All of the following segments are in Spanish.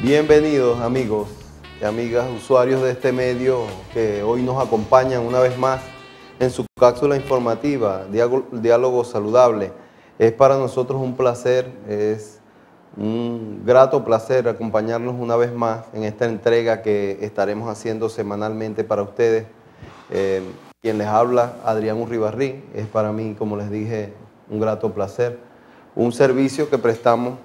Bienvenidos amigos y amigas, usuarios de este medio que hoy nos acompañan una vez más en su cápsula informativa, Diálogo Saludable. Es para nosotros un placer, es un grato placer acompañarnos una vez más en esta entrega que estaremos haciendo semanalmente para ustedes. Quien les habla, Adrián Urribarri, es para mí, como les dije, un grato placer. Un servicio que prestamos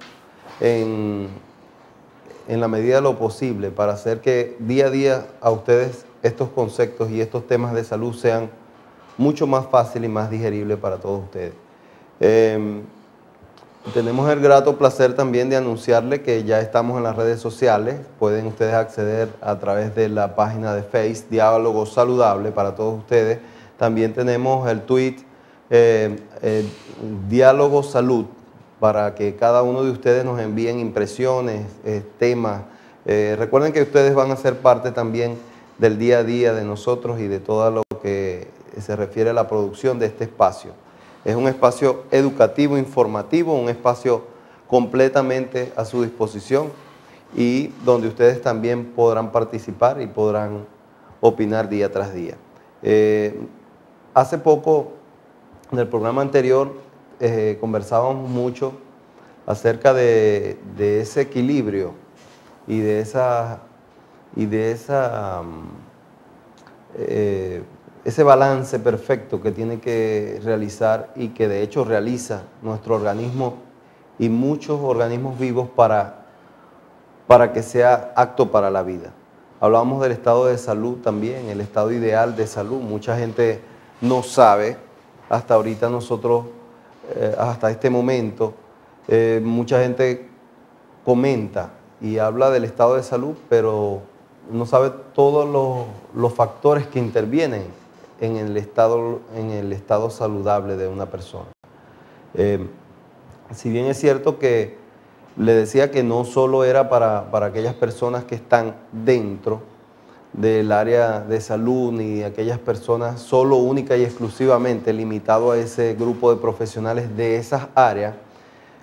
en la medida de lo posible para hacer que día a día a ustedes estos conceptos y estos temas de salud sean mucho más fáciles y más digeribles para todos ustedes. Tenemos el grato placer también de anunciarles que ya estamos en las redes sociales. Pueden ustedes acceder a través de la página de Facebook, Diálogo Saludable para todos ustedes. También tenemos el tweet Diálogo Salud, para que cada uno de ustedes nos envíen impresiones, temas. Recuerden que ustedes van a ser parte también del día a día de nosotros y de todo lo que se refiere a la producción de este espacio. Es un espacio educativo, informativo, un espacio completamente a su disposición y donde ustedes también podrán participar y podrán opinar día tras día. Hace poco, en el programa anterior, conversábamos mucho acerca de ese equilibrio y de ese balance perfecto que tiene que realizar y que de hecho realiza nuestro organismo y muchos organismos vivos para que sea apto para la vida. Hablábamos del estado de salud también, el estado ideal de salud. Mucha gente no sabe, hasta ahorita nosotros, hasta este momento, mucha gente comenta y habla del estado de salud, pero no sabe todos los factores que intervienen en el estado saludable de una persona. Si bien es cierto que le decía que no solo era para aquellas personas que están dentro del área de salud, ni aquellas personas solo, única y exclusivamente limitado a ese grupo de profesionales de esas áreas,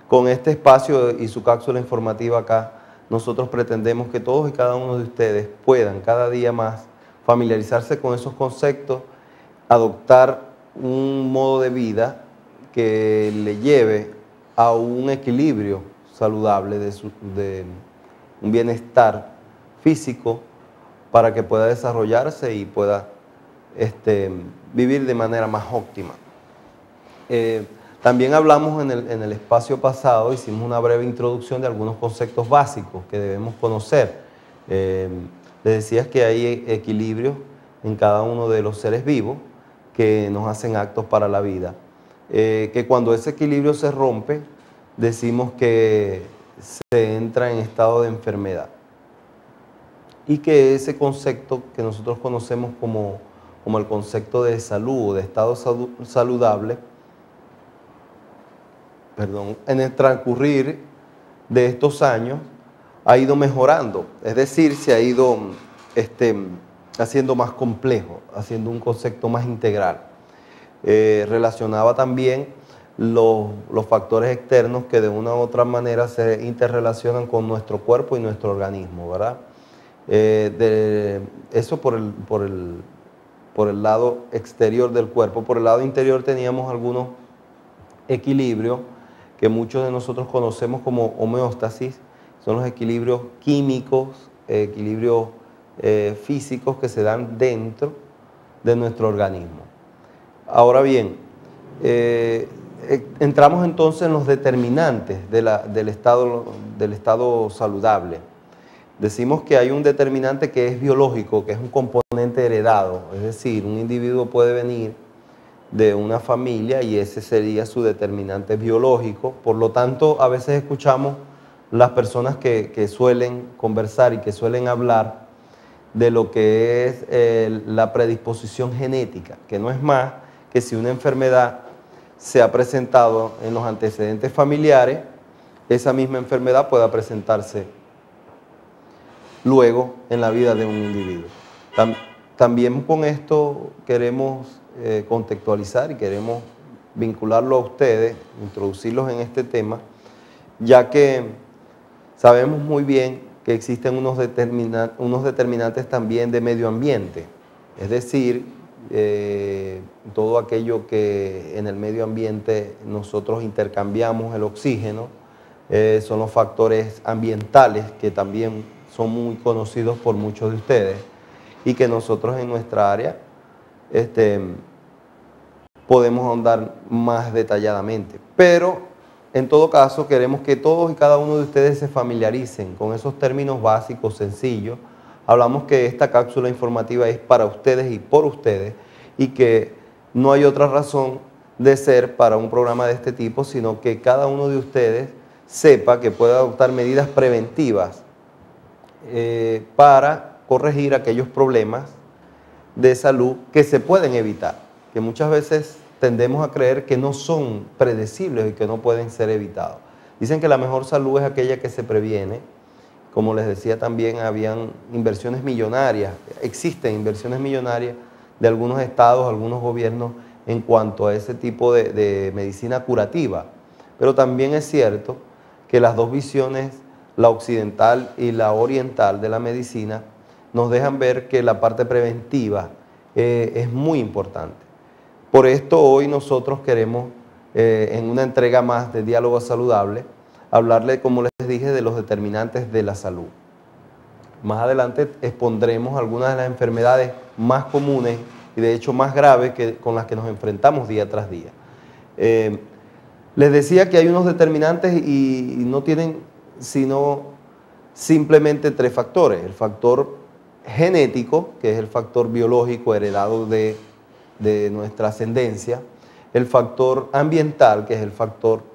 con este espacio y su cápsula informativa acá, nosotros pretendemos que todos y cada uno de ustedes puedan cada día más familiarizarse con esos conceptos, adoptar un modo de vida que le lleve a un equilibrio saludable, de un bienestar físico, para que pueda desarrollarse y pueda vivir de manera más óptima. También hablamos en el espacio pasado, hicimos una breve introducción de algunos conceptos básicos que debemos conocer. Les decía que hay equilibrio en cada uno de los seres vivos que nos hacen aptos para la vida. Que cuando ese equilibrio se rompe, decimos que se entra en estado de enfermedad. Y que ese concepto que nosotros conocemos como el concepto de salud o de estado saludable, en el transcurrir de estos años ha ido mejorando, es decir, se ha ido haciendo más complejo, haciendo un concepto más integral. Relacionaba también los factores externos que de una u otra manera se interrelacionan con nuestro cuerpo y nuestro organismo, ¿verdad? Eso por el lado exterior del cuerpo. Por el lado interior teníamos algunos equilibrios que muchos de nosotros conocemos como homeostasis. Son los equilibrios químicos, equilibrios físicos que se dan dentro de nuestro organismo. Ahora bien, entramos entonces en los determinantes del estado saludable. Decimos que hay un determinante que es biológico, que es un componente heredado, es decir, un individuo puede venir de una familia y ese sería su determinante biológico. Por lo tanto, a veces escuchamos las personas que suelen conversar y que suelen hablar de lo que es la predisposición genética, que no es más que si una enfermedad se ha presentado en los antecedentes familiares, esa misma enfermedad pueda presentarse luego en la vida de un individuo. También con esto queremos contextualizar y queremos vincularlo a ustedes, introducirlos en este tema, ya que sabemos muy bien que existen unos determinantes también de medio ambiente, es decir, todo aquello que en el medio ambiente nosotros intercambiamos el oxígeno, son los factores ambientales que también son muy conocidos por muchos de ustedes y que nosotros en nuestra área podemos ahondar más detalladamente. Pero en todo caso queremos que todos y cada uno de ustedes se familiaricen con esos términos básicos, sencillos. Hablamos que esta cápsula informativa es para ustedes y por ustedes y que no hay otra razón de ser para un programa de este tipo, sino que cada uno de ustedes sepa que puede adoptar medidas preventivas para corregir aquellos problemas de salud que se pueden evitar, que muchas veces tendemos a creer que no son predecibles y que no pueden ser evitados. Dicen que la mejor salud es aquella que se previene. Como les decía también, habían inversiones millonarias, existen inversiones millonarias de algunos estados, algunos gobiernos en cuanto a ese tipo de medicina curativa. Pero también es cierto que las dos visiones, la occidental y la oriental de la medicina, nos dejan ver que la parte preventiva es muy importante. Por esto hoy nosotros queremos, en una entrega más de Diálogo Saludable, hablarle, como les dije, de los determinantes de la salud. Más adelante expondremos algunas de las enfermedades más comunes y de hecho más graves con las que nos enfrentamos día tras día. Les decía que hay unos determinantes y no tienen sino simplemente tres factores. El factor genético, que es el factor biológico heredado de nuestra ascendencia, el factor ambiental, que es el factor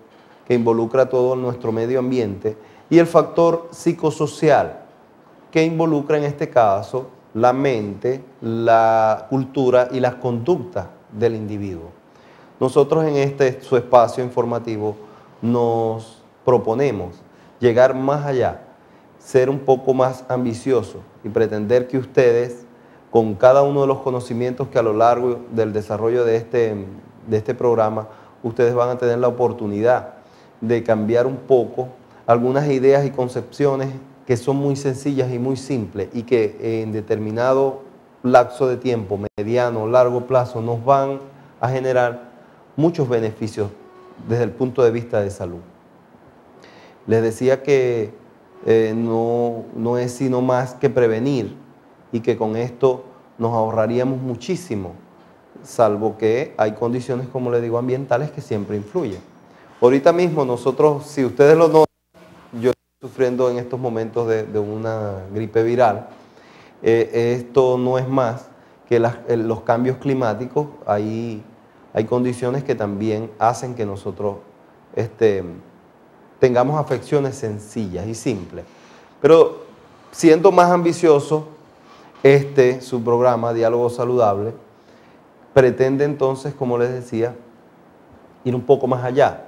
que involucra todo nuestro medio ambiente, y el factor psicosocial, que involucra en este caso la mente, la cultura y las conductas del individuo. Nosotros en su espacio informativo nos proponemos llegar más allá, ser un poco más ambiciosos y pretender que ustedes, con cada uno de los conocimientos que a lo largo del desarrollo de este programa, ustedes van a tener la oportunidad de cambiar un poco algunas ideas y concepciones que son muy sencillas y muy simples y que en determinado lapso de tiempo, mediano o largo plazo, nos van a generar muchos beneficios desde el punto de vista de salud. Les decía que no es sino más que prevenir y que con esto nos ahorraríamos muchísimo, salvo que hay condiciones, como les digo, ambientales que siempre influyen. Ahorita mismo nosotros, si ustedes lo notan, yo estoy sufriendo en estos momentos de una gripe viral. Esto no es más que los cambios climáticos. Hay condiciones que también hacen que nosotros tengamos afecciones sencillas y simples. Pero siendo más ambicioso, su programa, Diálogo Saludable, pretende entonces, como les decía, ir un poco más allá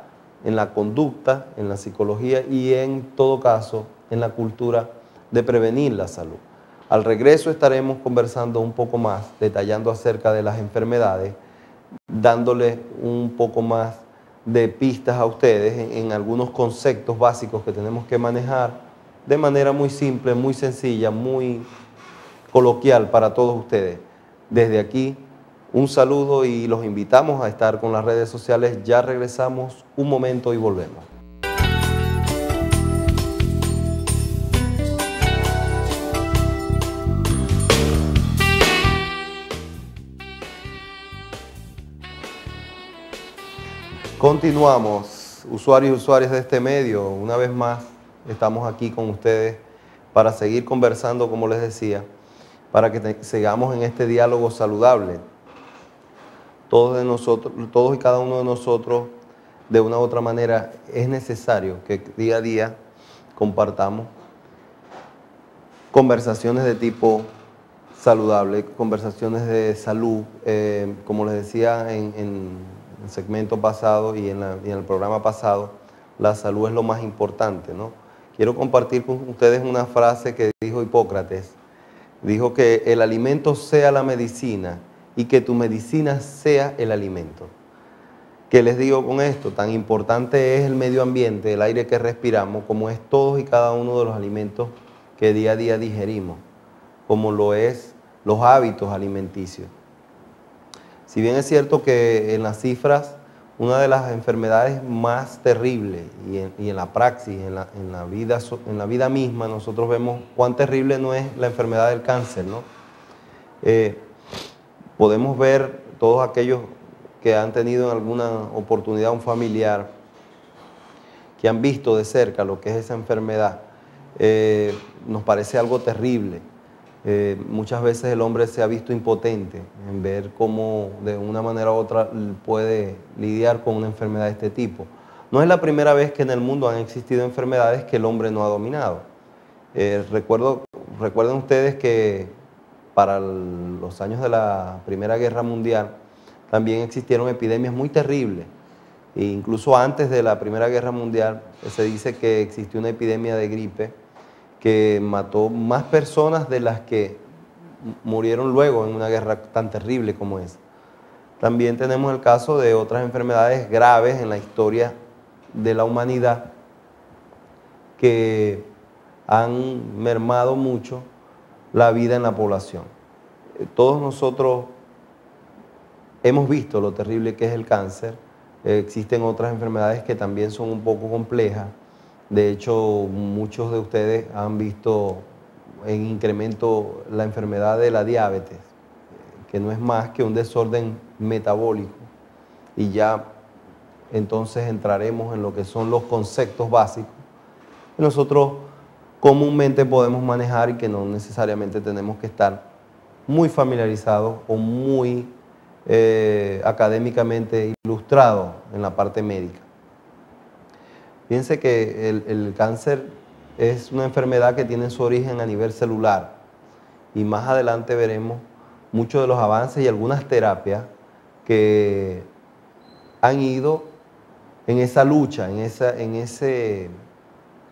en la conducta, en la psicología y en todo caso en la cultura de prevenir la salud. Al regreso estaremos conversando un poco más, detallando acerca de las enfermedades, dándole un poco más de pistas a ustedes en algunos conceptos básicos que tenemos que manejar de manera muy simple, muy sencilla, muy coloquial para todos ustedes. Desde aquí, un saludo y los invitamos a estar con las redes sociales. Ya regresamos un momento y volvemos. Continuamos, usuarios y usuarias de este medio. Una vez más, estamos aquí con ustedes para seguir conversando, como les decía, para que sigamos en este diálogo saludable. Todos y cada uno de nosotros, de una u otra manera, es necesario que día a día compartamos conversaciones de tipo saludable, conversaciones de salud. Como les decía en el segmento pasado y en el programa pasado, la salud es lo más importante, ¿no? Quiero compartir con ustedes una frase que dijo Hipócrates. Dijo que el alimento sea la medicina y que tu medicina sea el alimento. ¿Qué les digo con esto? Tan importante es el medio ambiente, el aire que respiramos, como es todos y cada uno de los alimentos que día a día digerimos, como lo es los hábitos alimenticios. Si bien es cierto que en las cifras, una de las enfermedades más terribles y en la praxis, en la vida misma, nosotros vemos cuán terrible no es la enfermedad del cáncer, ¿no? Podemos ver todos aquellos que han tenido en alguna oportunidad un familiar, que han visto de cerca lo que es esa enfermedad, nos parece algo terrible. Muchas veces el hombre se ha visto impotente en ver cómo de una manera u otra puede lidiar con una enfermedad de este tipo. No es la primera vez que en el mundo han existido enfermedades que el hombre no ha dominado. Recuerden ustedes que para los años de la Primera Guerra Mundial también existieron epidemias muy terribles. E incluso antes de la Primera Guerra Mundial se dice que existió una epidemia de gripe que mató más personas de las que murieron luego en una guerra tan terrible como esa. También tenemos el caso de otras enfermedades graves en la historia de la humanidad que han mermado mucho la vida en la población. Todos nosotros hemos visto lo terrible que es el cáncer. Existen otras enfermedades que también son un poco complejas. De hecho, muchos de ustedes han visto en incremento la enfermedad de la diabetes, que no es más que un desorden metabólico. Y ya entonces entraremos en lo que son los conceptos básicos que nosotros comúnmente podemos manejar y que no necesariamente tenemos que estar muy familiarizados o muy académicamente ilustrados en la parte médica. Fíjense que el cáncer es una enfermedad que tiene su origen a nivel celular y más adelante veremos muchos de los avances y algunas terapias que han ido en esa lucha, en ese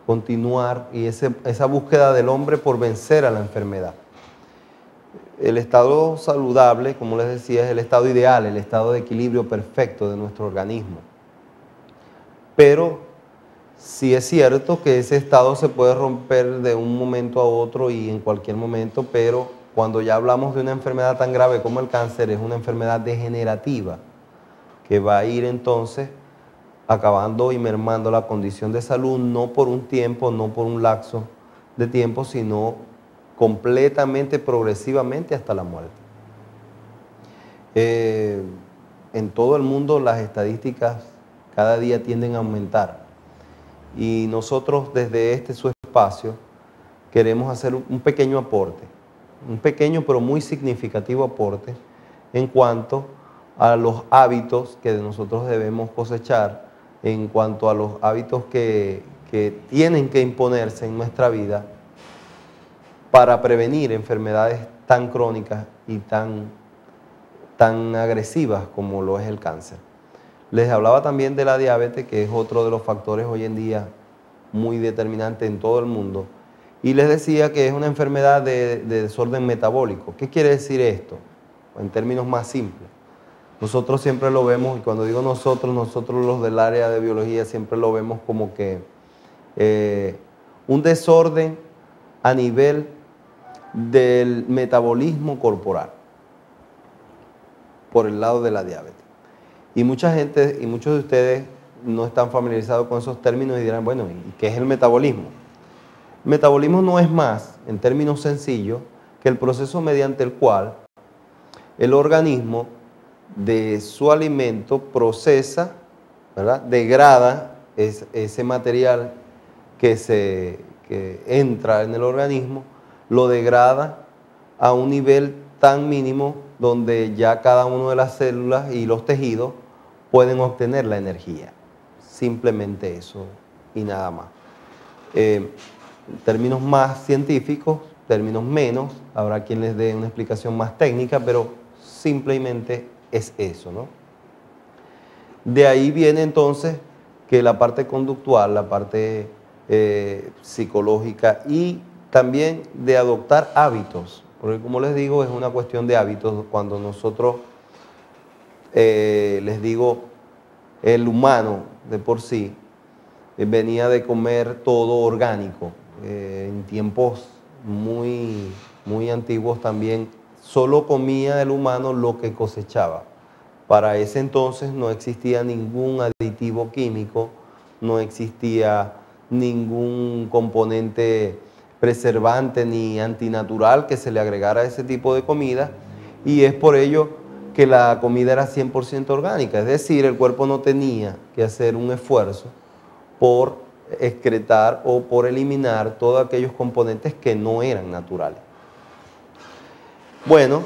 continuar y esa búsqueda del hombre por vencer a la enfermedad. El estado saludable, como les decía, es el estado ideal, el estado de equilibrio perfecto de nuestro organismo. Pero sí es cierto que ese estado se puede romper de un momento a otro y en cualquier momento, pero cuando ya hablamos de una enfermedad tan grave como el cáncer, es una enfermedad degenerativa que va a ir entonces acabando y mermando la condición de salud, no por un tiempo, no por un lapso de tiempo, sino completamente, progresivamente hasta la muerte. En todo el mundo las estadísticas cada día tienden a aumentar y nosotros desde este su espacio queremos hacer un pequeño aporte, un pequeño pero muy significativo aporte en cuanto a los hábitos que nosotros debemos cosechar, en cuanto a los hábitos que tienen que imponerse en nuestra vida para prevenir enfermedades tan crónicas y tan agresivas como lo es el cáncer. Les hablaba también de la diabetes, que es otro de los factores hoy en día muy determinante en todo el mundo. Y les decía que es una enfermedad de desorden metabólico. ¿Qué quiere decir esto? En términos más simples. Nosotros siempre lo vemos, y cuando digo nosotros los del área de biología siempre lo vemos como que un desorden a nivel del metabolismo corporal, por el lado de la diabetes. Y mucha gente y muchos de ustedes no están familiarizados con esos términos y dirán, bueno, ¿y qué es el metabolismo? El metabolismo no es más, en términos sencillos, que el proceso mediante el cual el organismo de su alimento procesa, ¿verdad?, degrada ese material que entra en el organismo, lo degrada a un nivel tan mínimo donde ya cada una de las células y los tejidos pueden obtener la energía. Simplemente eso y nada más. Términos más científicos, términos menos, habrá quien les dé una explicación más técnica, pero simplemente es eso, ¿no? De ahí viene entonces que la parte conductual, la parte psicológica y también de adoptar hábitos, porque como les digo, es una cuestión de hábitos. Cuando nosotros, les digo, el humano de por sí venía de comer todo orgánico en tiempos muy antiguos también, solo comía el humano lo que cosechaba. Para ese entonces no existía ningún aditivo químico, no existía ningún componente preservante ni antinatural que se le agregara a ese tipo de comida, y es por ello que la comida era 100% orgánica, es decir, el cuerpo no tenía que hacer un esfuerzo por excretar o por eliminar todos aquellos componentes que no eran naturales. Bueno,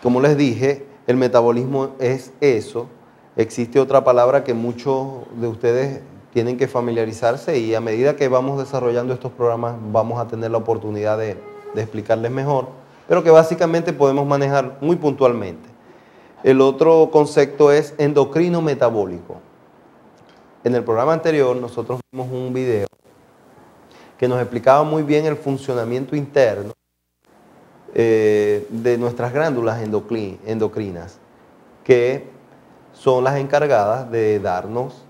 como les dije, el metabolismo es eso. Existe otra palabra que muchos de ustedes tienen que familiarizarse, y a medida que vamos desarrollando estos programas vamos a tener la oportunidad de explicarles mejor, pero que básicamente podemos manejar muy puntualmente. El otro concepto es endocrino metabólico. En el programa anterior nosotros vimos un video que nos explicaba muy bien el funcionamiento interno de nuestras glándulas endocrinas, que son las encargadas de darnos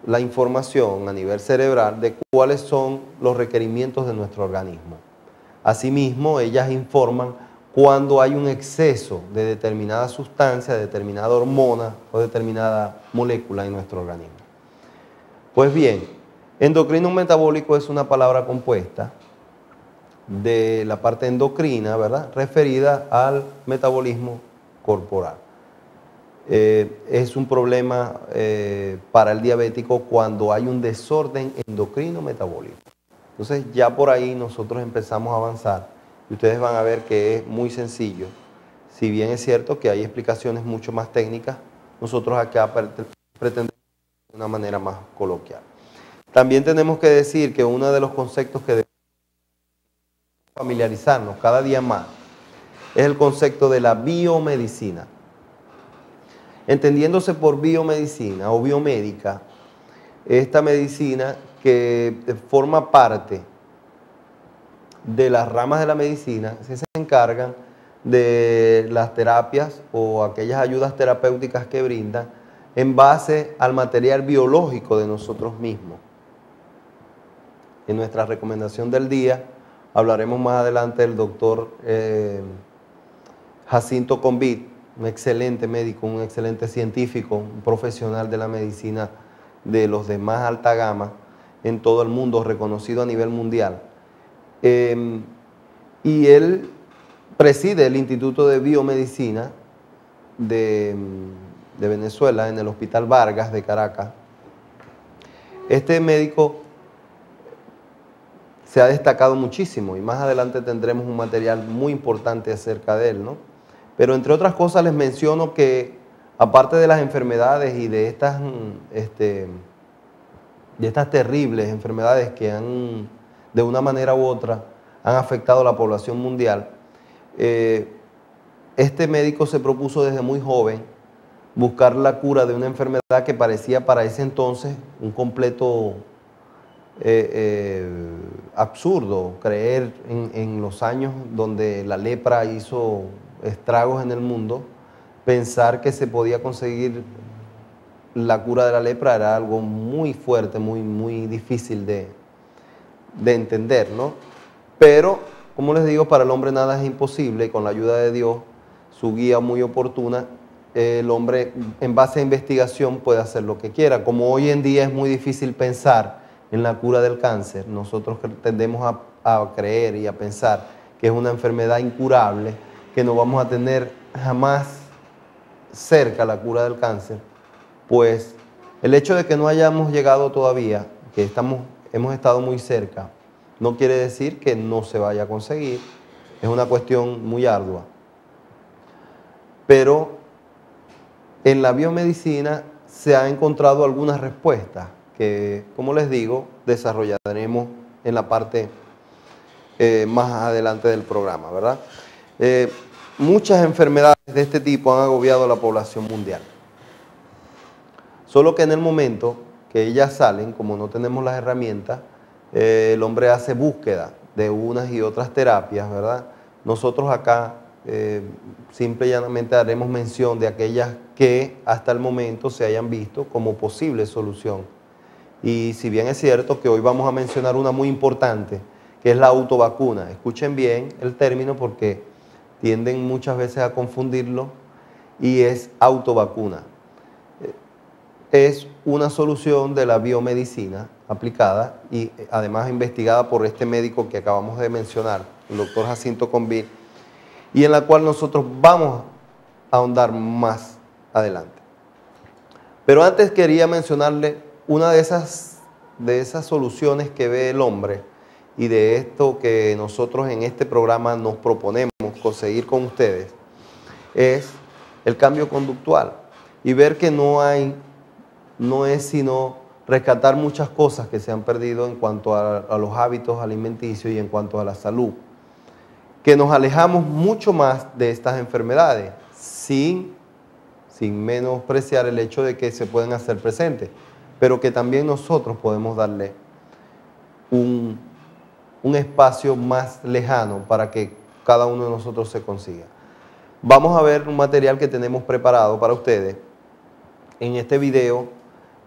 la información a nivel cerebral de cuáles son los requerimientos de nuestro organismo. Asimismo, ellas informan cuando hay un exceso de determinada sustancia, de determinada hormona o determinada molécula en nuestro organismo. Pues bien, endocrino metabólico es una palabra compuesta de la parte endocrina, ¿verdad?, referida al metabolismo corporal. Es un problema para el diabético cuando hay un desorden endocrino metabólico. Entonces ya por ahí nosotros empezamos a avanzar y ustedes van a ver que es muy sencillo. Si bien es cierto que hay explicaciones mucho más técnicas, nosotros acá pretendemos de una manera más coloquial. También tenemos que decir que uno de los conceptos que debemos familiarizarnos cada día más es el concepto de la biomedicina. Entendiéndose por biomedicina o biomédica, esta medicina que forma parte de las ramas de la medicina que se encargan de las terapias o aquellas ayudas terapéuticas que brindan en base al material biológico de nosotros mismos. En nuestra recomendación del día hablaremos más adelante del doctor Jacinto Convit, un excelente médico, un excelente científico, un profesional de la medicina de los de más alta gama en todo el mundo, reconocido a nivel mundial. Y él preside el Instituto de Biomedicina de Venezuela en el Hospital Vargas de Caracas. Este médico se ha destacado muchísimo y más adelante tendremos un material muy importante acerca de él, ¿no? Pero entre otras cosas les menciono que aparte de las enfermedades y de estas terribles enfermedades que han, de una manera u otra, han afectado a la población mundial, este médico se propuso desde muy joven buscar la cura de una enfermedad que parecía para ese entonces un completo absurdo. Creer en los años donde la lepra hizo estragos en el mundo, pensar que se podía conseguir la cura de la lepra era algo muy fuerte, muy difícil de entender, ¿no? Pero, como les digo, para el hombre nada es imposible, y con la ayuda de Dios, su guía muy oportuna, el hombre en base a investigación puede hacer lo que quiera. Como hoy en día es muy difícil pensar en la cura del cáncer, nosotros tendemos a creer y a pensar que es una enfermedad incurable, que no vamos a tener jamás cerca la cura del cáncer. Pues el hecho de que no hayamos llegado todavía, que hemos estado muy cerca, no quiere decir que no se vaya a conseguir. Es una cuestión muy ardua. Pero en la biomedicina se han encontrado algunas respuestas que, como les digo, desarrollaremos en la parte más adelante del programa, ¿verdad? Muchas enfermedades de este tipo han agobiado a la población mundial. Solo que en el momento que ellas salen, como no tenemos las herramientas, el hombre hace búsqueda de unas y otras terapias, ¿verdad? Nosotros acá simple y llanamente haremos mención de aquellas que hasta el momento se hayan visto como posible solución. Y si bien es cierto que hoy vamos a mencionar una muy importante, que es la autovacuna. Escuchen bien el término porque tienden muchas veces a confundirlo, y es autovacuna. Es una solución de la biomedicina aplicada y además investigada por este médico que acabamos de mencionar, el doctor Jacinto Convir, y en la cual nosotros vamos a ahondar más adelante. Pero antes quería mencionarle una de esas soluciones que ve el hombre y de esto que nosotros en este programa nos proponemos conseguir con ustedes, es el cambio conductual y ver que no es sino rescatar muchas cosas que se han perdido en cuanto a los hábitos alimenticios y en cuanto a la salud, que nos alejamos mucho más de estas enfermedades sin menospreciar el hecho de que se pueden hacer presentes, pero que también nosotros podemos darle un espacio más lejano para que cada uno de nosotros se consiga. Vamos a ver un material que tenemos preparado para ustedes. En este video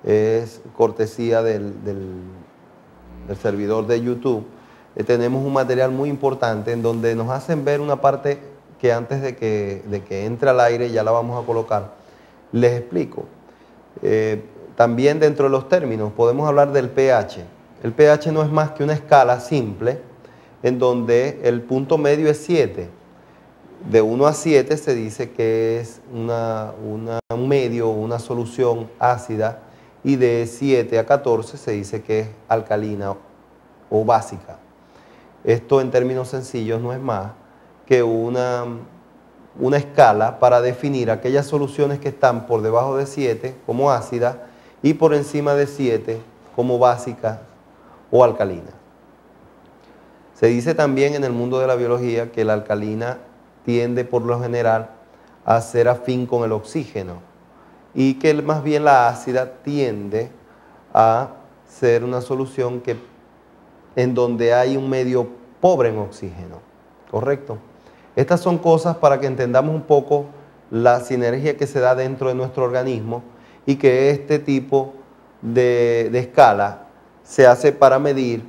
es cortesía del servidor de YouTube. Tenemos un material muy importante en donde nos hacen ver una parte que antes de que entre al aire ya la vamos a colocar. Les explico. También dentro de los términos podemos hablar del pH. El pH no es más que una escala simple en donde el punto medio es 7. De 1 a 7 se dice que es un medio, una solución ácida, y de 7 a 14 se dice que es alcalina o básica. Esto en términos sencillos no es más que una escala para definir aquellas soluciones que están por debajo de 7 como ácidas y por encima de 7 como básicas o alcalinas. Se dice también en el mundo de la biología que la alcalina tiende por lo general a ser afín con el oxígeno y que más bien la ácida tiende a ser una solución en donde hay un medio pobre en oxígeno, ¿correcto? Estas son cosas para que entendamos un poco la sinergia que se da dentro de nuestro organismo y que este tipo de escala se hace para medir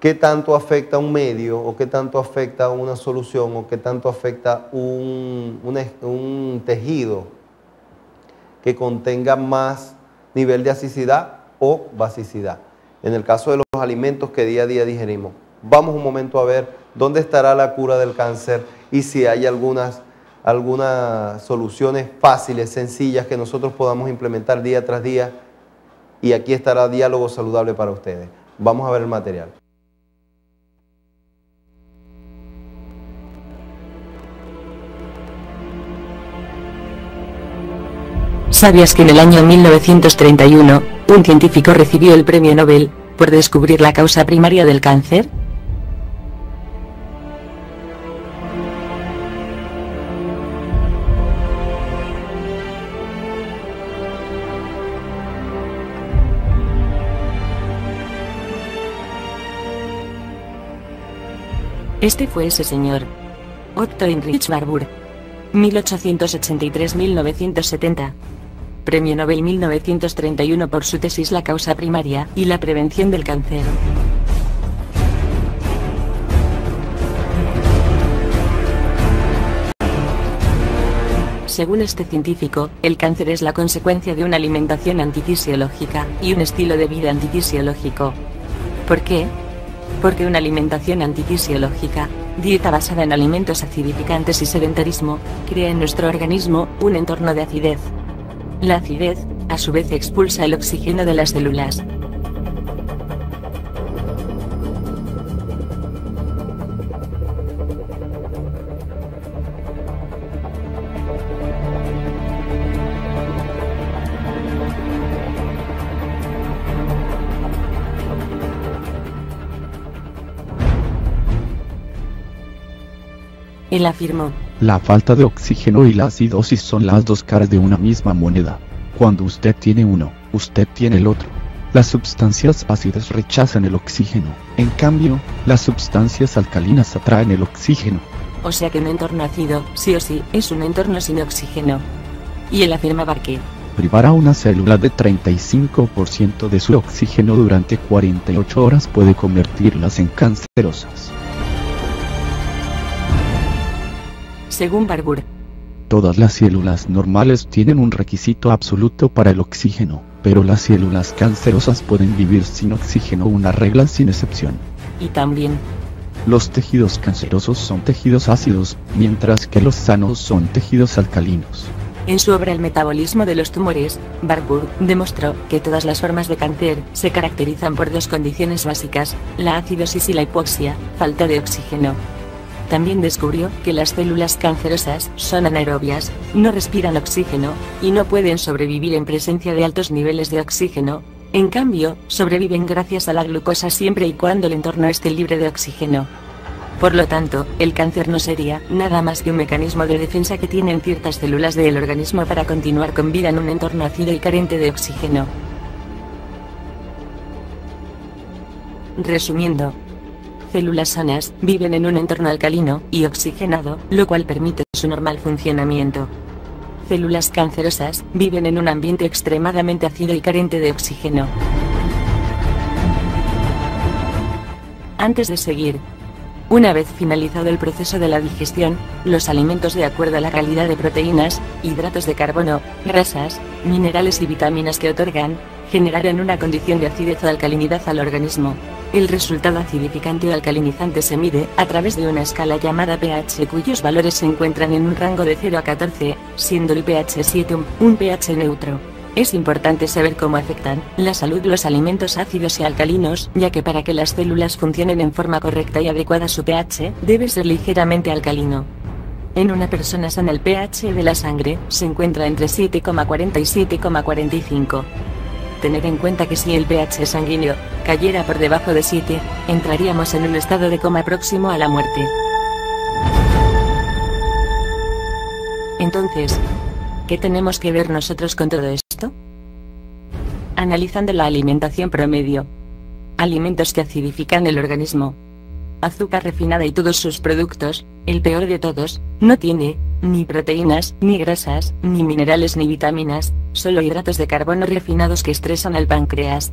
qué tanto afecta un medio o qué tanto afecta una solución o qué tanto afecta un tejido que contenga más nivel de acidicidad o basicidad. En el caso de los alimentos que día a día digerimos. Vamos un momento a ver dónde estará la cura del cáncer y si hay algunas soluciones fáciles, sencillas que nosotros podamos implementar día tras día, y aquí estará Diálogo Saludable para ustedes. Vamos a ver el material. ¿Sabías que en el año 1931, un científico recibió el premio Nobel por descubrir la causa primaria del cáncer? Este fue ese señor. Otto Heinrich Warburg. 1883-1970. Premio Nobel 1931 por su tesis La causa primaria y la prevención del cáncer. Según este científico, el cáncer es la consecuencia de una alimentación antifisiológica y un estilo de vida antifisiológico. ¿Por qué? Porque una alimentación antifisiológica, dieta basada en alimentos acidificantes y sedentarismo, crea en nuestro organismo un entorno de acidez. La acidez, a su vez, expulsa el oxígeno de las células. Él afirmó: la falta de oxígeno y la acidosis son las dos caras de una misma moneda. Cuando usted tiene uno, usted tiene el otro. Las sustancias ácidas rechazan el oxígeno, en cambio, las sustancias alcalinas atraen el oxígeno. O sea que un entorno ácido, sí o sí, es un entorno sin oxígeno. Y él afirmaba que privar a una célula de 35% de su oxígeno durante 48 horas puede convertirlas en cancerosas. Según Barbour, todas las células normales tienen un requisito absoluto para el oxígeno, pero las células cancerosas pueden vivir sin oxígeno, una regla sin excepción. y también, Los tejidos cancerosos son tejidos ácidos, mientras que los sanos son tejidos alcalinos. en su obra El metabolismo de los tumores, Barbour demostró que todas las formas de cáncer se caracterizan por dos condiciones básicas, la acidosis y la hipoxia, falta de oxígeno. También descubrió que las células cancerosas son anaerobias, no respiran oxígeno, y no pueden sobrevivir en presencia de altos niveles de oxígeno. En cambio, sobreviven gracias a la glucosa siempre y cuando el entorno esté libre de oxígeno. Por lo tanto, el cáncer no sería nada más que un mecanismo de defensa que tienen ciertas células del organismo para continuar con vida en un entorno ácido y carente de oxígeno. Resumiendo, células sanas viven en un entorno alcalino y oxigenado, lo cual permite su normal funcionamiento. Células cancerosas viven en un ambiente extremadamente ácido y carente de oxígeno. Antes de seguir, una vez finalizado el proceso de la digestión, los alimentos de acuerdo a la calidad de proteínas, hidratos de carbono, grasas, minerales y vitaminas que otorgan, generarán una condición de acidez o alcalinidad al organismo. El resultado acidificante o alcalinizante se mide a través de una escala llamada pH cuyos valores se encuentran en un rango de 0 a 14, siendo el pH 7 un pH neutro. Es importante saber cómo afectan la salud los alimentos ácidos y alcalinos, ya que para que las células funcionen en forma correcta y adecuada su pH debe ser ligeramente alcalino. En una persona sana el pH de la sangre se encuentra entre 7,40 y 7,45. Tener en cuenta que si el pH sanguíneo cayera por debajo de 7, entraríamos en un estado de coma próximo a la muerte. Entonces, ¿qué tenemos que ver nosotros con todo esto? Analizando la alimentación promedio. Alimentos que acidifican el organismo. Azúcar refinada y todos sus productos, el peor de todos, no tiene ni proteínas, ni grasas, ni minerales ni vitaminas, solo hidratos de carbono refinados que estresan al páncreas.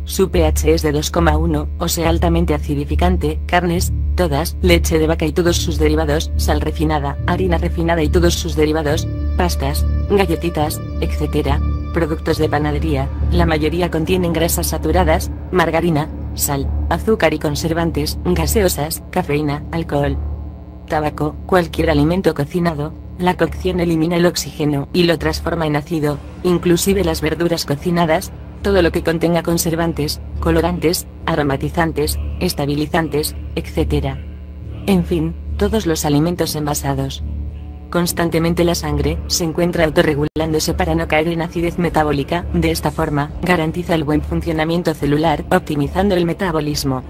Su pH es de 2,1, o sea altamente acidificante, carnes, todas, leche de vaca y todos sus derivados, sal refinada, harina refinada y todos sus derivados, pastas, galletitas, etc. Productos de panadería, la mayoría contienen grasas saturadas, margarina, sal, azúcar y conservantes, gaseosas, cafeína, alcohol. Tabaco, cualquier alimento cocinado, la cocción elimina el oxígeno y lo transforma en ácido, inclusive las verduras cocinadas, todo lo que contenga conservantes, colorantes, aromatizantes, estabilizantes, etc. En fin, todos los alimentos envasados. Constantemente la sangre se encuentra autorregulándose para no caer en acidez metabólica, de esta forma, garantiza el buen funcionamiento celular, optimizando el metabolismo.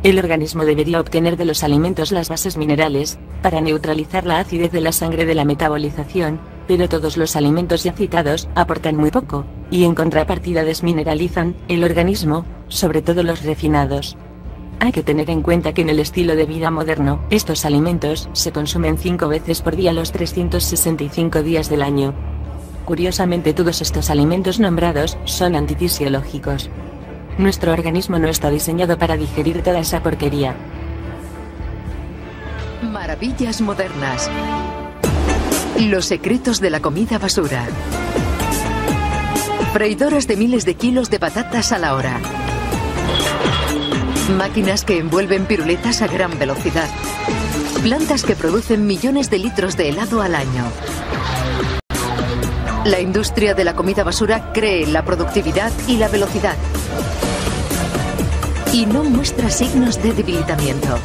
El organismo debería obtener de los alimentos las bases minerales, para neutralizar la acidez de la sangre de la metabolización, pero todos los alimentos ya citados aportan muy poco, y en contrapartida desmineralizan el organismo, sobre todo los refinados. Hay que tener en cuenta que en el estilo de vida moderno, estos alimentos se consumen 5 veces por día los 365 días del año. Curiosamente todos estos alimentos nombrados son antifisiológicos. Nuestro organismo no está diseñado para digerir toda esa porquería. Maravillas modernas. Los secretos de la comida basura. Freidoras de miles de kilos de patatas a la hora. Máquinas que envuelven piruletas a gran velocidad. Plantas que producen millones de litros de helado al año. La industria de la comida basura cree en la productividad y la velocidad. Y no muestra signos de debilitamiento.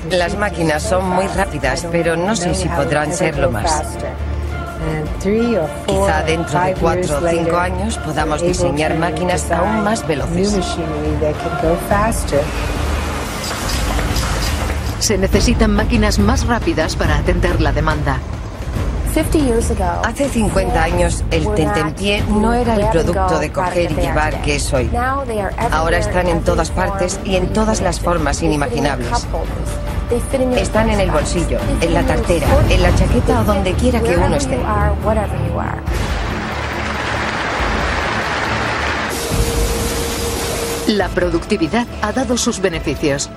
Las máquinas son muy rápidas, pero no sé si podrán serlo más. Quizá dentro de 4 o 5 años podamos diseñar máquinas aún más veloces. Se necesitan máquinas más rápidas para atender la demanda. Hace 50 años el tentempié no era el producto de coger y llevar que es hoy. Ahora están en todas partes y en todas las formas inimaginables. Están en el bolsillo, en la cartera, en la chaqueta o donde quiera que uno esté. La productividad ha dado sus beneficios.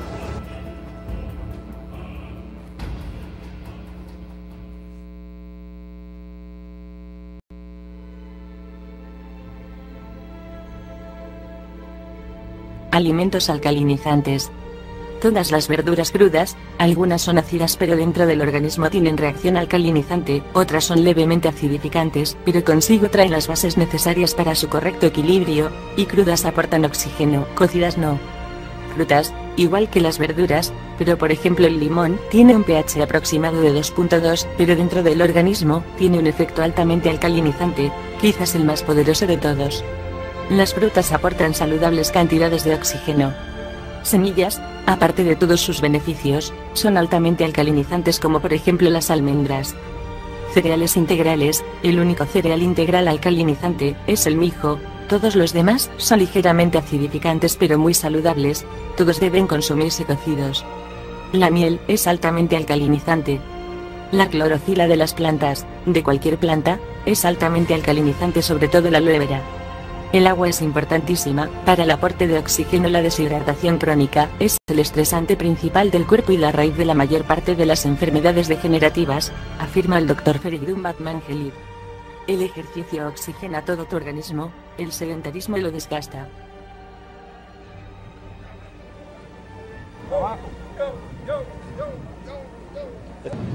Alimentos alcalinizantes. Todas las verduras crudas, algunas son ácidas pero dentro del organismo tienen reacción alcalinizante, otras son levemente acidificantes, pero consigo traen las bases necesarias para su correcto equilibrio, y crudas aportan oxígeno, cocidas no. Frutas, igual que las verduras, pero por ejemplo el limón, tiene un pH aproximado de 2.2, pero dentro del organismo, tiene un efecto altamente alcalinizante, quizás el más poderoso de todos. Las frutas aportan saludables cantidades de oxígeno. Semillas, aparte de todos sus beneficios, son altamente alcalinizantes como por ejemplo las almendras. Cereales integrales, el único cereal integral alcalinizante, es el mijo, todos los demás son ligeramente acidificantes pero muy saludables, todos deben consumirse cocidos. La miel es altamente alcalinizante. La clorofila de las plantas, de cualquier planta, es altamente alcalinizante sobre todo la aloe vera. El agua es importantísima para el aporte de oxígeno. La deshidratación crónica es el estresante principal del cuerpo y la raíz de la mayor parte de las enfermedades degenerativas, afirma el Dr. Feridun Batmangelib. El ejercicio oxigena todo tu organismo, el sedentarismo lo desgasta.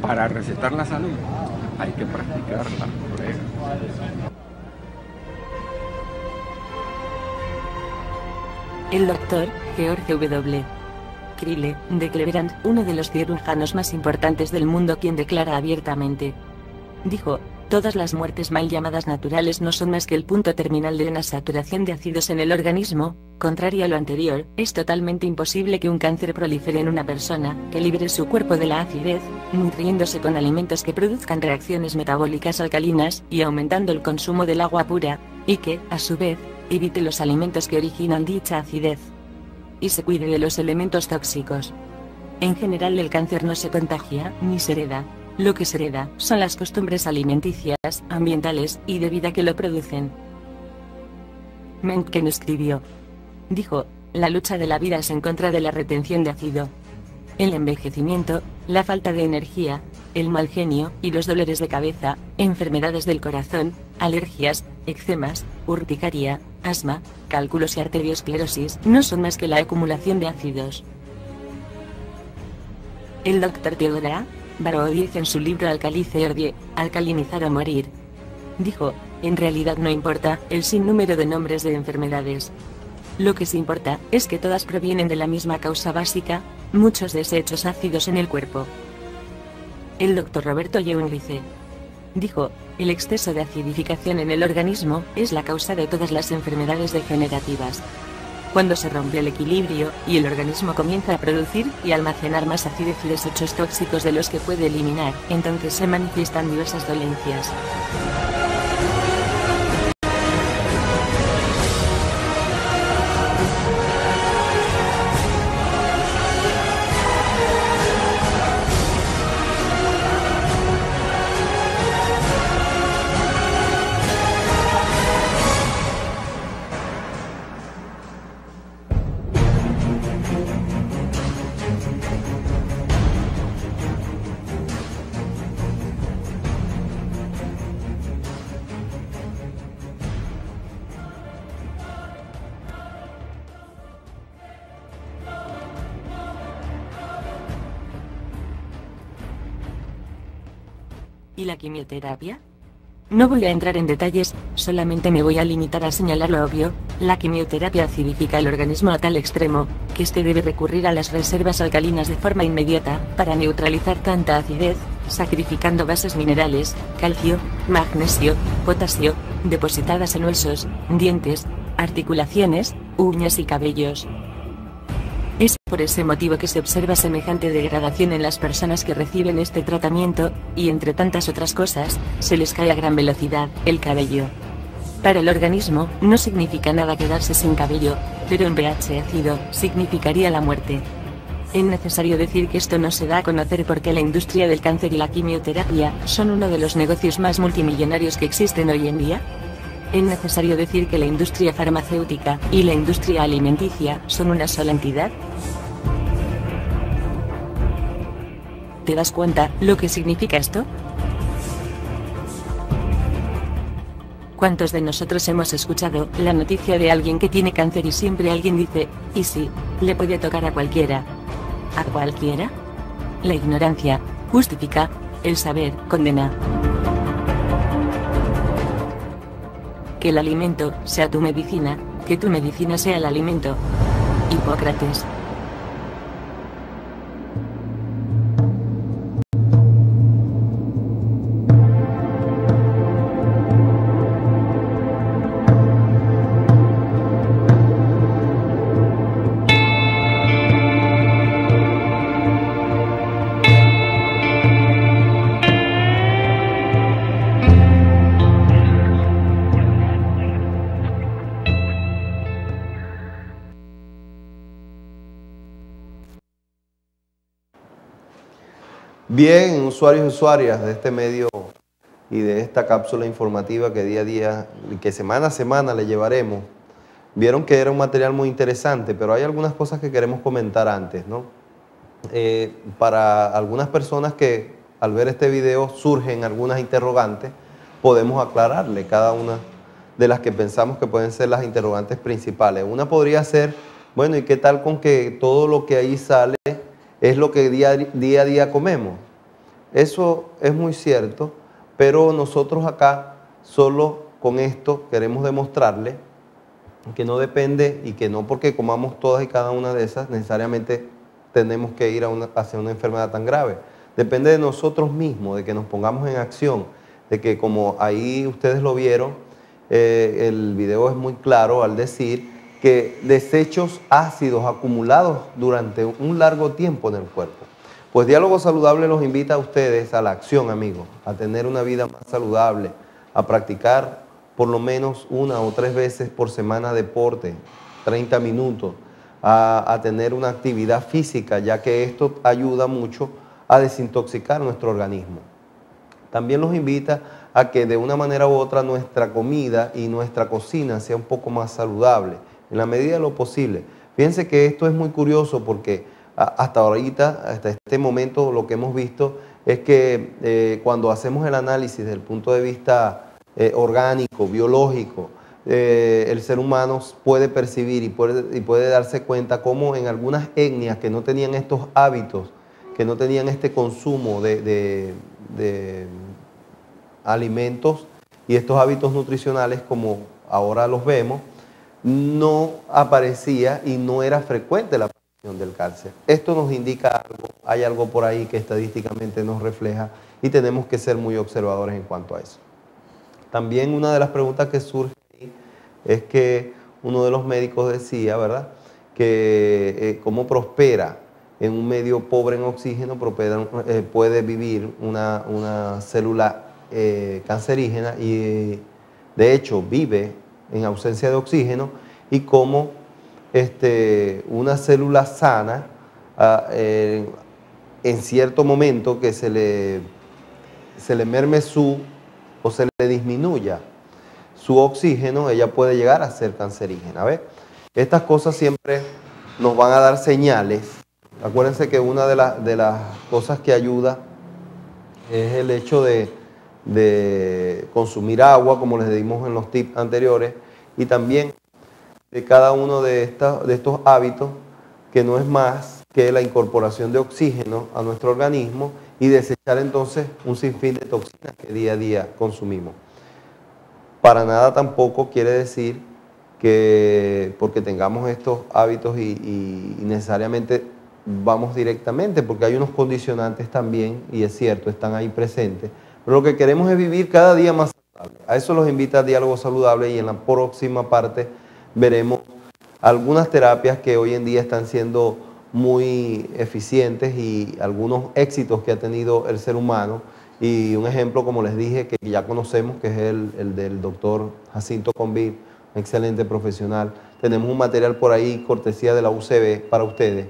Para recetar la salud hay que practicarla, colega. El Dr. George W. Crille, de Cleveland, uno de los cirujanos más importantes del mundo, quien declara abiertamente. Dijo, todas las muertes mal llamadas naturales no son más que el punto terminal de una saturación de ácidos en el organismo. Contrario a lo anterior, es totalmente imposible que un cáncer prolifere en una persona que libere su cuerpo de la acidez, nutriéndose con alimentos que produzcan reacciones metabólicas alcalinas y aumentando el consumo del agua pura, y que, a su vez, evite los alimentos que originan dicha acidez. Y se cuide de los elementos tóxicos. En general el cáncer no se contagia, ni se hereda. Lo que se hereda son las costumbres alimenticias, ambientales y de vida que lo producen. Mencken escribió. Dijo, la lucha de la vida es en contra de la retención de ácido. El envejecimiento, la falta de energía, el mal genio y los dolores de cabeza, enfermedades del corazón, alergias, eczemas, urticaria, asma, cálculos y arteriosclerosis no son más que la acumulación de ácidos. El Dr. Theodore A. Barrow dice en su libro Alcalice Ordie, alcalinizar o morir. Dijo, en realidad no importa el sinnúmero de nombres de enfermedades. Lo que sí importa es que todas provienen de la misma causa básica, muchos desechos ácidos en el cuerpo. El Dr. Roberto Yeunglice dijo, el exceso de acidificación en el organismo es la causa de todas las enfermedades degenerativas. Cuando se rompe el equilibrio, y el organismo comienza a producir y almacenar más acidez y desechos tóxicos de los que puede eliminar, entonces se manifiestan diversas dolencias. ¿Y la quimioterapia? No voy a entrar en detalles, solamente me voy a limitar a señalar lo obvio, la quimioterapia acidifica el organismo a tal extremo, que éste debe recurrir a las reservas alcalinas de forma inmediata, para neutralizar tanta acidez, sacrificando bases minerales, calcio, magnesio, potasio, depositadas en huesos, dientes, articulaciones, uñas y cabellos. Es por ese motivo que se observa semejante degradación en las personas que reciben este tratamiento, y entre tantas otras cosas, se les cae a gran velocidad el cabello. Para el organismo, no significa nada quedarse sin cabello, pero en pH ácido, significaría la muerte. Es necesario decir que esto no se da a conocer porque la industria del cáncer y la quimioterapia son uno de los negocios más multimillonarios que existen hoy en día. ¿Es necesario decir que la industria farmacéutica y la industria alimenticia son una sola entidad? ¿Te das cuenta lo que significa esto? ¿Cuántos de nosotros hemos escuchado la noticia de alguien que tiene cáncer y siempre alguien dice, ¿y si le puede tocar a cualquiera? ¿A cualquiera? La ignorancia justifica, el saber condena. Que el alimento sea tu medicina, que tu medicina sea el alimento. Hipócrates. Bien, usuarios y usuarias de este medio y de esta cápsula informativa que día a día, que semana a semana le llevaremos, vieron que era un material muy interesante, pero hay algunas cosas que queremos comentar antes, ¿no? Para algunas personas que al ver este video surgen algunas interrogantes, podemos aclararle cada una de las que pensamos que pueden ser las interrogantes principales. Una podría ser, bueno, ¿y qué tal con que todo lo que ahí sale es lo que día a día comemos? Eso es muy cierto, pero nosotros acá solo con esto queremos demostrarle que no depende y que no porque comamos todas y cada una de esas necesariamente tenemos que ir hacia una enfermedad tan grave. Depende de nosotros mismos, de que nos pongamos en acción, de que como ahí ustedes lo vieron, el video es muy claro al decir que desechos ácidos acumulados durante un largo tiempo en el cuerpo. Pues Diálogo Saludable los invita a ustedes a la acción, amigos, a tener una vida más saludable, a practicar por lo menos 1 o 3 veces por semana deporte, 30 minutos, a tener una actividad física, ya que esto ayuda mucho a desintoxicar nuestro organismo. También los invita a que de una manera u otra nuestra comida y nuestra cocina sea un poco más saludable, en la medida de lo posible. Fíjense que esto es muy curioso porque hasta ahorita, hasta este momento, lo que hemos visto es que cuando hacemos el análisis desde el punto de vista orgánico, biológico, el ser humano puede percibir y puede darse cuenta cómo en algunas etnias que no tenían estos hábitos, que no tenían este consumo de alimentos y estos hábitos nutricionales como ahora los vemos, no aparecía y no era frecuente la aparición del cáncer. Esto nos indica algo, hay algo por ahí que estadísticamente nos refleja y tenemos que ser muy observadores en cuanto a eso. También una de las preguntas que surge ahí es que uno de los médicos decía, ¿verdad?, que cómo prospera en un medio pobre en oxígeno, puede vivir una célula cancerígena y de hecho vive en ausencia de oxígeno, y cómo una célula sana en cierto momento que se le merme o se le disminuya su oxígeno, ella puede llegar a ser cancerígena. ¿Ves? Estas cosas siempre nos van a dar señales. Acuérdense que una de las cosas que ayuda es el hecho de consumir agua, como les dimos en los tips anteriores, y también de cada uno de estos hábitos, que no es más que la incorporación de oxígeno a nuestro organismo y desechar entonces un sinfín de toxinas que día a día consumimos. Para nada tampoco quiere decir que porque tengamos estos hábitos y necesariamente vamos directamente, porque hay unos condicionantes también, y es cierto, están ahí presentes, pero lo que queremos es vivir cada día más saludable. A eso los invita a Diálogo Saludable, y en la próxima parte veremos algunas terapias que hoy en día están siendo muy eficientes y algunos éxitos que ha tenido el ser humano. Y un ejemplo, como les dije, que ya conocemos, que es el del doctor Jacinto Convid, un excelente profesional. Tenemos un material por ahí, cortesía de la UCB, para ustedes.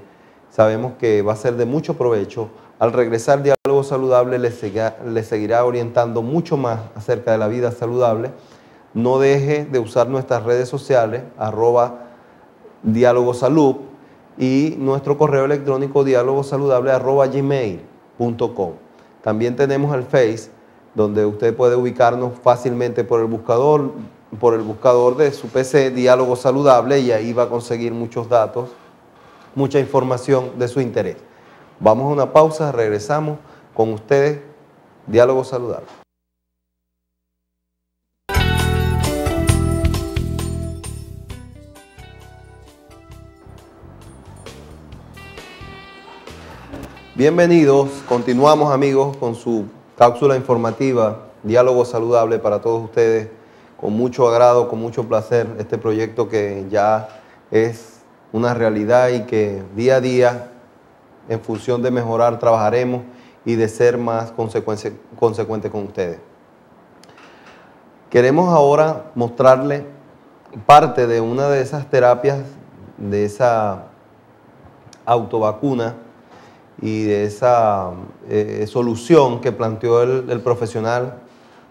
Sabemos que va a ser de mucho provecho. Al regresar Diálogo Saludable les seguirá orientando mucho más acerca de la vida saludable, no deje de usar nuestras redes sociales, @dialogosalud, y nuestro correo electrónico dialogosaludable@gmail.com. También tenemos el Face, donde usted puede ubicarnos fácilmente por el buscador de su PC, Diálogo Saludable, y ahí va a conseguir muchos datos, mucha información de su interés. Vamos a una pausa, regresamos con ustedes, Diálogo Saludable. Bienvenidos, continuamos amigos con su cápsula informativa, Diálogo Saludable para todos ustedes, con mucho agrado, con mucho placer, este proyecto que ya es una realidad y que día a día, en función de mejorar, trabajaremos y de ser más consecuentes con ustedes. Queremos ahora mostrarles parte de una de esas terapias, de esa autovacuna y de esa solución que planteó el profesional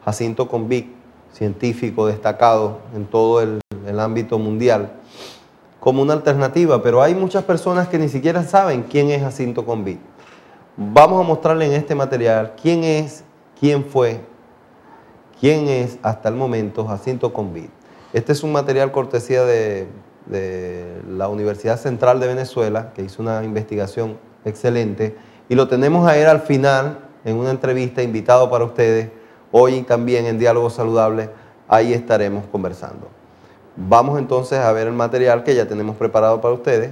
Jacinto Convict, científico destacado en todo el ámbito mundial, como una alternativa, pero hay muchas personas que ni siquiera saben quién es Jacinto Convict. Vamos a mostrarle en este material quién es, quién fue, quién es hasta el momento Jacinto Convict. Este es un material cortesía de la Universidad Central de Venezuela, que hizo una investigación excelente, y lo tenemos a él al final en una entrevista invitado para ustedes. Hoy también en Diálogo Saludable, ahí estaremos conversando. Vamos entonces a ver el material que ya tenemos preparado para ustedes.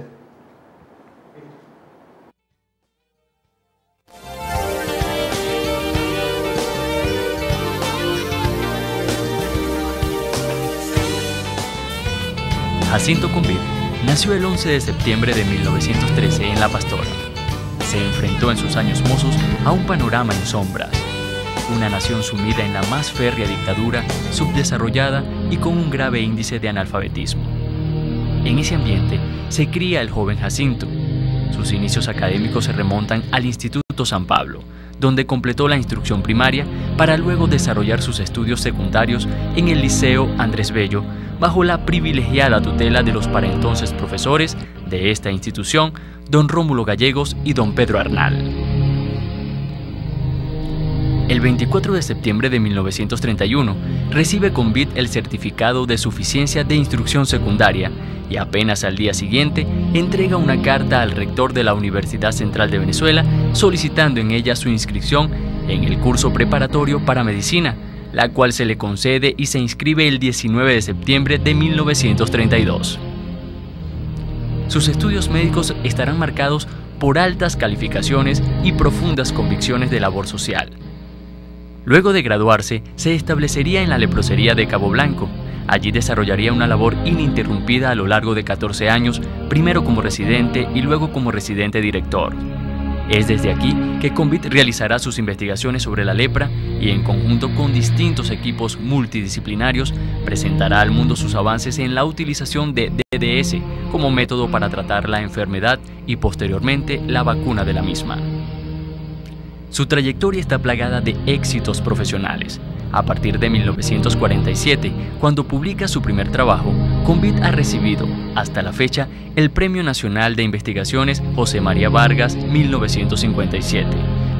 Jacinto Convict nació el 11 de septiembre de 1913 en La Pastora. Se enfrentó en sus años mozos a un panorama en sombras. Una nación sumida en la más férrea dictadura, subdesarrollada y con un grave índice de analfabetismo. En ese ambiente se cría el joven Jacinto. Sus inicios académicos se remontan al Instituto San Pablo, donde completó la instrucción primaria para luego desarrollar sus estudios secundarios en el Liceo Andrés Bello, bajo la privilegiada tutela de los para entonces profesores de esta institución, don Rómulo Gallegos y don Pedro Arnal. El 24 de septiembre de 1931 recibe Convict el certificado de suficiencia de instrucción secundaria y apenas al día siguiente entrega una carta al rector de la Universidad Central de Venezuela solicitando en ella su inscripción en el curso preparatorio para medicina, la cual se le concede y se inscribe el 19 de septiembre de 1932. Sus estudios médicos estarán marcados por altas calificaciones y profundas convicciones de labor social. Luego de graduarse, se establecería en la leprosería de Cabo Blanco. Allí desarrollaría una labor ininterrumpida a lo largo de 14 años, primero como residente y luego como residente director. Es desde aquí que Convict realizará sus investigaciones sobre la lepra y en conjunto con distintos equipos multidisciplinarios presentará al mundo sus avances en la utilización de DDS como método para tratar la enfermedad y posteriormente la vacuna de la misma. Su trayectoria está plagada de éxitos profesionales. A partir de 1947, cuando publica su primer trabajo, Convict ha recibido, hasta la fecha, el Premio Nacional de Investigaciones José María Vargas 1957,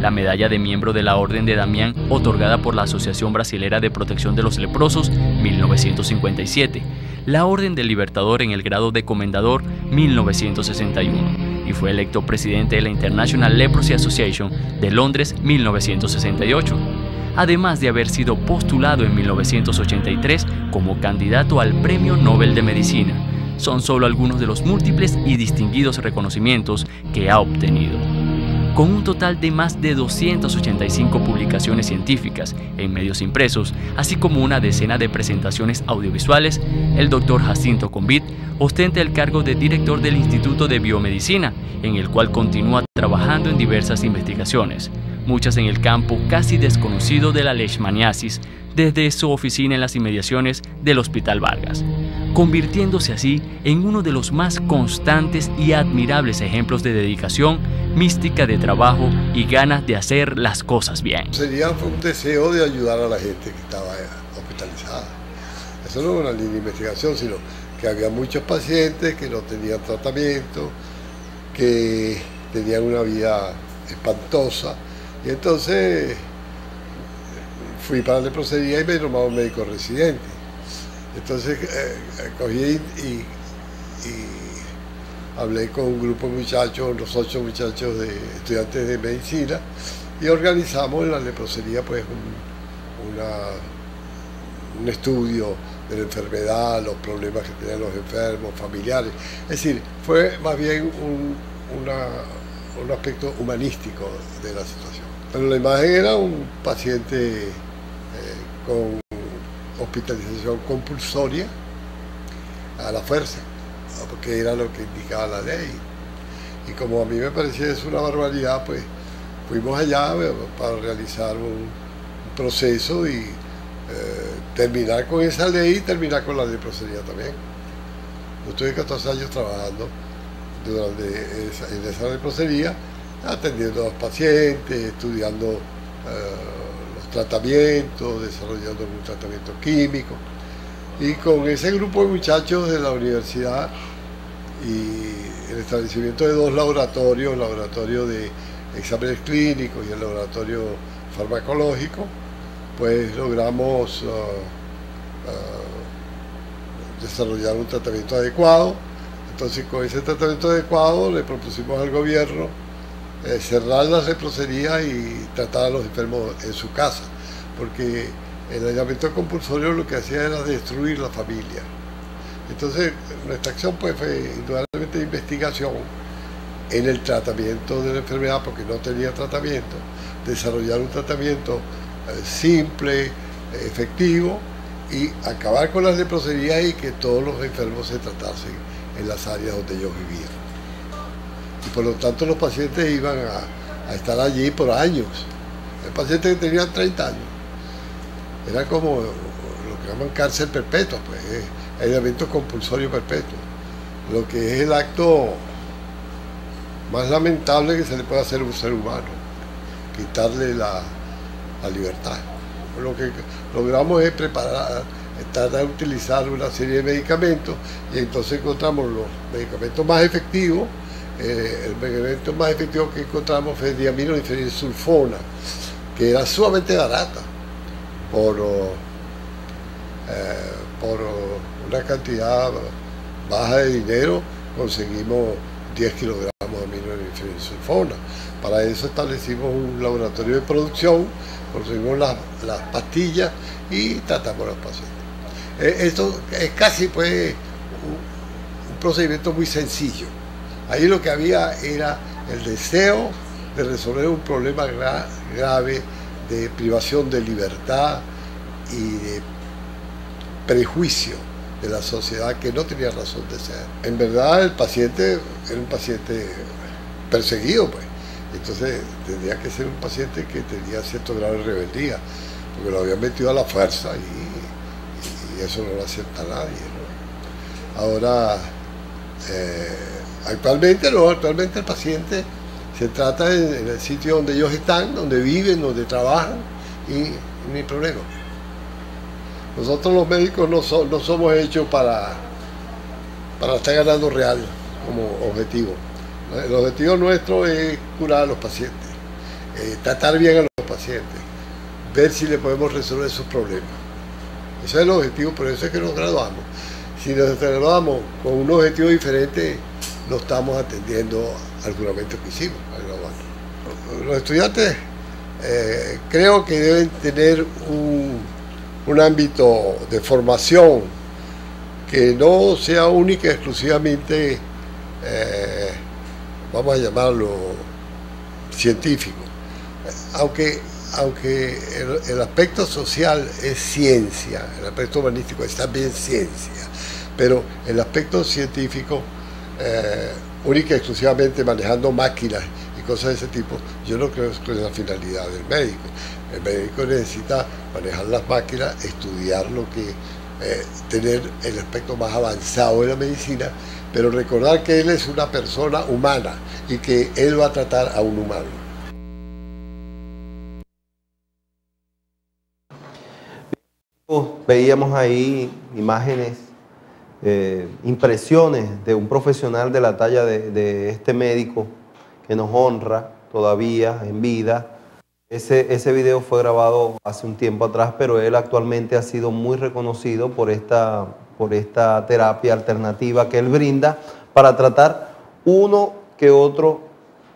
la medalla de miembro de la Orden de Damián otorgada por la Asociación Brasilera de Protección de los Leprosos 1957, la Orden del Libertador en el grado de Comendador 1961 y fue electo presidente de la International Leprosy Association de Londres 1968. Además de haber sido postulado en 1983 como candidato al Premio Nobel de Medicina. Son solo algunos de los múltiples y distinguidos reconocimientos que ha obtenido. Con un total de más de 285 publicaciones científicas en medios impresos, así como una decena de presentaciones audiovisuales, el Dr. Jacinto Convict ostenta el cargo de director del Instituto de Biomedicina, en el cual continúa trabajando en diversas investigaciones, muchas en el campo casi desconocido de la leishmaniasis, desde su oficina en las inmediaciones del Hospital Vargas, convirtiéndose así en uno de los más constantes y admirables ejemplos de dedicación, mística de trabajo y ganas de hacer las cosas bien. Fue un deseo de ayudar a la gente que estaba hospitalizada. Eso no es una línea de investigación, sino que había muchos pacientes que no tenían tratamiento, que tenían una vida espantosa, y entonces fui para la leprosería y me nombraron médico residente. Entonces cogí y hablé con un grupo de muchachos, los 8 muchachos de estudiantes de medicina, y organizamos en la leprosería pues un estudio de la enfermedad, los problemas que tenían los enfermos, familiares. Es decir, fue más bien un aspecto humanístico de la situación. Pero la imagen era un paciente con hospitalización compulsoria a la fuerza, porque era lo que indicaba la ley. Y como a mí me parecía eso una barbaridad, pues fuimos allá para realizar un proceso y terminar con esa ley y terminar con la leprosería también. Yo estuve 14 años trabajando en esa leprosería, atendiendo a los pacientes, estudiando los tratamientos, desarrollando un tratamiento químico. Y con ese grupo de muchachos de la universidad y el establecimiento de 2 laboratorios, el laboratorio de exámenes clínicos y el laboratorio farmacológico, pues logramos desarrollar un tratamiento adecuado. Entonces, con ese tratamiento adecuado le propusimos al gobierno cerrar las leproserías y tratar a los enfermos en su casa, porque el aislamiento compulsorio lo que hacía era destruir la familia. Entonces, nuestra acción pues fue indudablemente de investigación en el tratamiento de la enfermedad, porque no tenía tratamiento, desarrollar un tratamiento simple, efectivo, y acabar con las leproserías y que todos los enfermos se tratasen en las áreas donde ellos vivían. Y por lo tanto los pacientes iban a estar allí por años. Hay pacientes que tenían 30 años. Era como lo que llaman cárcel perpetua, pues, aislamiento compulsorio perpetuo. Lo que es el acto más lamentable que se le puede hacer a un ser humano, quitarle la libertad. Lo que logramos es tratar de utilizar una serie de medicamentos, y entonces encontramos los medicamentos más efectivos. El medicamento más efectivo que encontramos fue diaminodifenilsulfona, que era sumamente barata, por una cantidad baja de dinero conseguimos 10 kilogramos de aminodifenilsulfona. Para eso establecimos un laboratorio de producción, conseguimos las pastillas y tratamos a los pacientes. Esto es casi pues un procedimiento muy sencillo. Ahí lo que había era el deseo de resolver un problema grave de privación de libertad y de prejuicio de la sociedad que no tenía razón de ser. En verdad el paciente era un paciente perseguido, pues. Entonces tendría que ser un paciente que tenía cierto grado de rebeldía, porque lo habían metido a la fuerza y eso no lo acepta nadie, ¿no? Ahora, actualmente el paciente se trata en el sitio donde ellos están, donde viven, donde trabajan, y no hay problema. Nosotros los médicos no somos hechos para estar ganando real como objetivo. El objetivo nuestro es curar a los pacientes, tratar bien a los pacientes, ver si le podemos resolver sus problemas. Ese es el objetivo, por eso es que nos graduamos. Si nos graduamos con un objetivo diferente, no estamos atendiendo al juramento que hicimos al graduarnos. Los estudiantes creo que deben tener un ámbito de formación que no sea única y exclusivamente, vamos a llamarlo, científico. Aunque el aspecto social es ciencia, el aspecto humanístico es también ciencia, pero el aspecto científico, única y exclusivamente manejando máquinas y cosas de ese tipo, yo no creo que es la finalidad del médico. El médico necesita manejar las máquinas, estudiar lo que, tener el aspecto más avanzado de la medicina, pero recordar que él es una persona humana y que él va a tratar a un humano. veíamos ahí imágenes, impresiones de un profesional de la talla de este médico que nos honra todavía en vida. Ese video fue grabado hace un tiempo atrás, pero él actualmente ha sido muy reconocido por esta terapia alternativa que él brinda para tratar uno que otro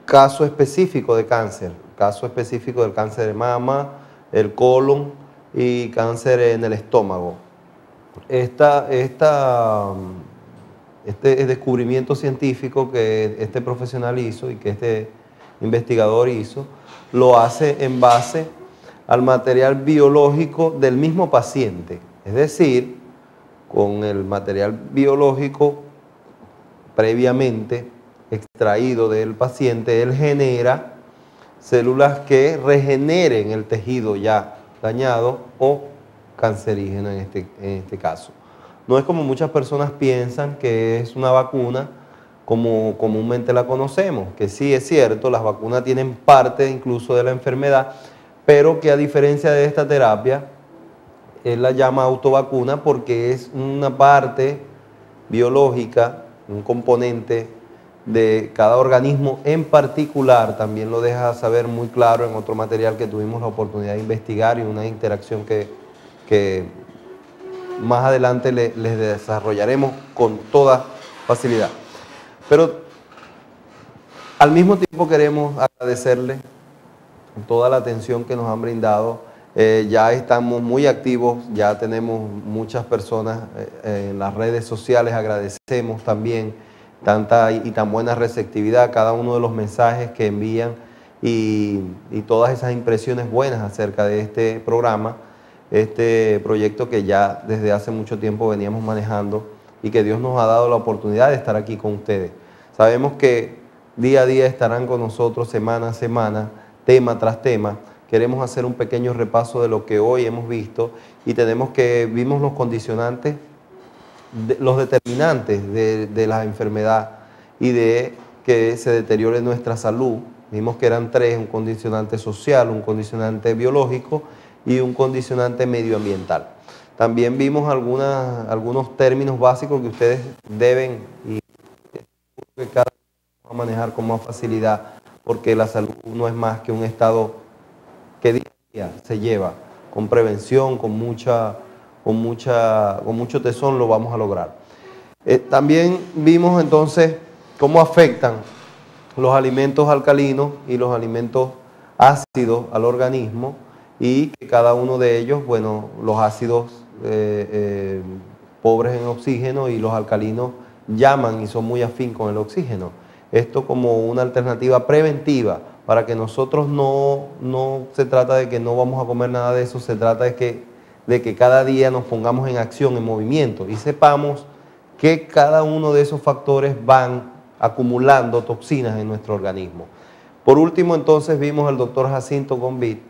caso específico de cáncer, caso específico del cáncer de mama, el colon y cáncer en el estómago. Este descubrimiento científico que este profesional hizo y que este investigador hizo, lo hace en base al material biológico del mismo paciente. Es decir, con el material biológico previamente extraído del paciente, él genera células que regeneren el tejido ya dañado o cancerígeno en este caso. No es como muchas personas piensan que es una vacuna como comúnmente la conocemos, que sí es cierto, las vacunas tienen parte incluso de la enfermedad, pero que a diferencia de esta terapia, él la llama autovacuna porque es una parte biológica, un componente de cada organismo en particular. También lo deja saber muy claro en otro material que tuvimos la oportunidad de investigar y una interacción que más adelante les desarrollaremos con toda facilidad. Pero al mismo tiempo queremos agradecerle toda la atención que nos han brindado. Ya estamos muy activos, ya tenemos muchas personas en las redes sociales. Agradecemos también tanta y tan buena receptividad, cada uno de los mensajes que envían y todas esas impresiones buenas acerca de este programa, este proyecto que ya desde hace mucho tiempo veníamos manejando y que Dios nos ha dado la oportunidad de estar aquí con ustedes. Sabemos que día a día estarán con nosotros, semana a semana, tema tras tema. Queremos hacer un pequeño repaso de lo que hoy hemos visto y vimos los condicionantes, los determinantes de la enfermedad y de que se deteriore nuestra salud. Vimos que eran tres: un condicionante social, un condicionante biológico y un condicionante medioambiental. También vimos algunos términos básicos que ustedes deben y que cada uno va a manejar con más facilidad, porque la salud no es más que un estado que día a día se lleva con prevención, con mucho tesón lo vamos a lograr. También vimos entonces cómo afectan los alimentos alcalinos y los alimentos ácidos al organismo, y que cada uno de ellos, bueno, los ácidos pobres en oxígeno y los alcalinos llaman y son muy afín con el oxígeno. Esto como una alternativa preventiva para que nosotros no se trata de que no vamos a comer nada de eso, se trata de que cada día nos pongamos en acción, en movimiento, y sepamos que cada uno de esos factores van acumulando toxinas en nuestro organismo. Por último, entonces, vimos al doctor Jacinto Gombit,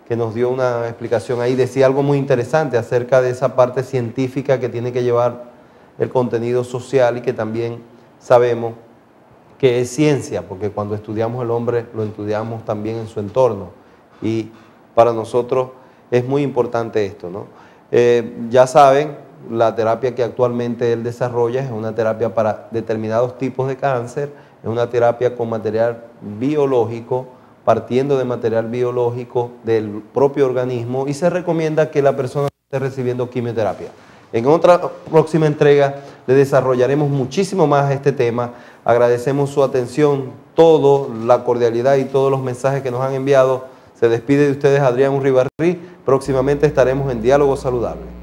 que nos dio una explicación ahí, decía algo muy interesante acerca de esa parte científica que tiene que llevar el contenido social y que también sabemos que es ciencia, porque cuando estudiamos el hombre lo estudiamos también en su entorno, y para nosotros es muy importante esto, ¿no? Ya saben, la terapia que actualmente él desarrolla es una terapia para determinados tipos de cáncer, es una terapia con material biológico, partiendo de material biológico del propio organismo, y se recomienda que la persona esté recibiendo quimioterapia. En otra próxima entrega le desarrollaremos muchísimo más este tema. Agradecemos su atención, toda la cordialidad y todos los mensajes que nos han enviado. Se despide de ustedes Adrián Uribarri. Próximamente estaremos en Diálogo Saludable.